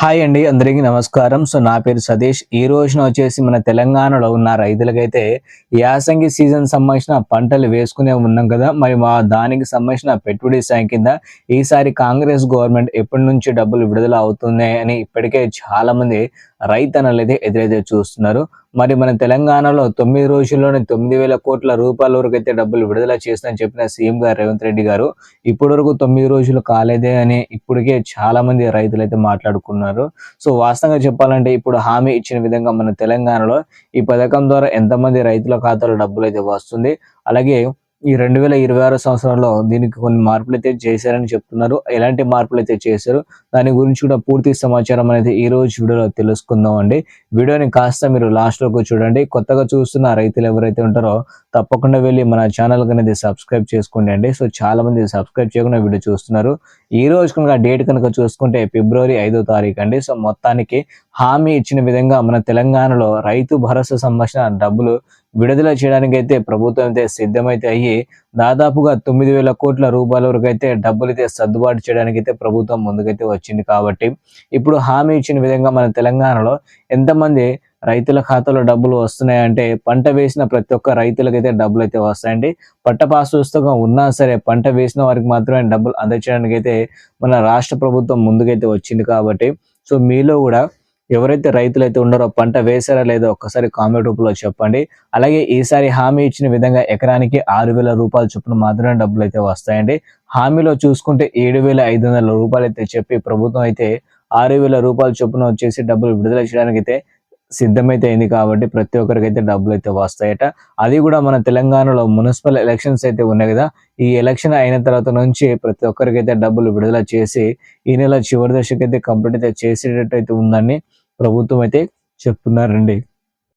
Hi అండి, అందరికీ నమస్కారం. నా పేరు సతీష్. ఈ రోజున వచ్చేసి మన తెలంగాణలో ఉన్న రైతులకైతే యాసంగి సీజన్ సంబంధించిన పంటలు వేసుకునే ఉన్నాం కదా. మరి దానికి సంబంధించిన పెట్టుబడి సాయం కింద ఈసారి కాంగ్రెస్ గవర్నమెంట్ ఎప్పటి నుంచి డబ్బులు విడుదల అవుతున్నాయి అని ఇప్పటికే చాలా మంది రైతన్నలు అయితే ఎదురైతే చూస్తున్నారు. మరి మన తెలంగాణలో 9 రోజుల్లోనే 9,000 కోట్ల రూపాయల వరకు అయితే డబ్బులు విడుదల చేస్తానని చెప్పిన సీఎం గారు రేవంత్ రెడ్డి గారు ఇప్పటి వరకు 9 రోజులు కాలేదే అని ఇప్పటికే చాలా మంది రైతులు అయితే మాట్లాడుకున్నారు. వాస్తవంగా చెప్పాలంటే ఇప్పుడు హామీ ఇచ్చిన విధంగా మన తెలంగాణలో ఈ పథకం ద్వారా ఎంతమంది రైతుల ఖాతాలో డబ్బులు అయితే వస్తుంది, అలాగే ఈ 2026 సంవత్సరంలో దీనికి కొన్ని మార్పులు అయితే చేశారని చెప్తున్నారు. ఎలాంటి మార్పులు అయితే చేశారు దాని గురించి కూడా పూర్తి సమాచారం అనేది ఈ రోజు వీడియోలో తెలుసుకుందాం అండి. వీడియోని కాస్త మీరు లాస్ట్ వరకు చూడండి. కొత్తగా చూస్తున్న రైతులు ఎవరైతే ఉంటారో తప్పకుండా వెళ్ళి మన ఛానల్ అనేది సబ్స్క్రైబ్ చేసుకోండి అండి. చాలా మంది సబ్స్క్రైబ్ చేయకుండా వీడియో చూస్తున్నారు. ఈ రోజు కనుక డేట్ కనుక చూసుకుంటే ఫిబ్రవరి 5వ తారీఖు అండి. మొత్తానికి హామీ ఇచ్చిన విధంగా మన తెలంగాణలో రైతు భరోసా సంబంధించిన డబ్బులు విడుదల చేయడానికి అయితే ప్రభుత్వం అయితే సిద్ధమైతే అయ్యి దాదాపుగా 9,000 కోట్ల రూపాయల వరకు అయితే డబ్బులు అయితే సర్దుబాటు చేయడానికి అయితే ప్రభుత్వం ముందుకైతే వచ్చింది. కాబట్టి ఇప్పుడు హామీ ఇచ్చిన విధంగా మన తెలంగాణలో ఎంతమంది రైతుల ఖాతాలో డబ్బులు వస్తున్నాయంటే పంట వేసిన ప్రతి ఒక్క రైతులకైతే డబ్బులు అయితే వస్తాయండి. పట్ట పాస్ పుస్తకం ఉన్నా సరే పంట వేసిన వారికి మాత్రమే డబ్బులు అందచేయడానికి అయితే మన రాష్ట్ర ప్రభుత్వం ముందుకైతే వచ్చింది. కాబట్టి మీలో కూడా ఎవరైతే రైతులైతే ఉన్నారో పంట వేశారా లేదో ఒక్కసారి కామెంట్ రూపంలో చెప్పండి. అలాగే ఈసారి హామీ ఇచ్చిన విధంగా ఎకరానికి 6,000 రూపాయల చొప్పున మాత్రమే డబ్బులు అయితే వస్తాయండి. హామీలో చూసుకుంటే 7,500 రూపాయలు అయితే చెప్పి ప్రభుత్వం అయితే 6,000 రూపాయల చొప్పున వచ్చేసి డబ్బులు విడుదల చేయడానికి అయితే సిద్ధమైతే అయింది. కాబట్టి ప్రతి ఒక్కరికైతే డబ్బులు అయితే వస్తాయట. అది కూడా మన తెలంగాణలో మున్సిపల్ ఎలక్షన్స్ అయితే ఉన్నాయి కదా. ఈ ఎలక్షన్ అయిన తర్వాత నుంచి ప్రతి ఒక్కరికైతే డబ్బులు విడుదల చేసి ఈ నెల చివరి దశకైతే కంప్లీట్ అయితే చేసేటట్టు అయితే ఉందని ప్రభుత్వం అయితే చెప్తున్నారండి.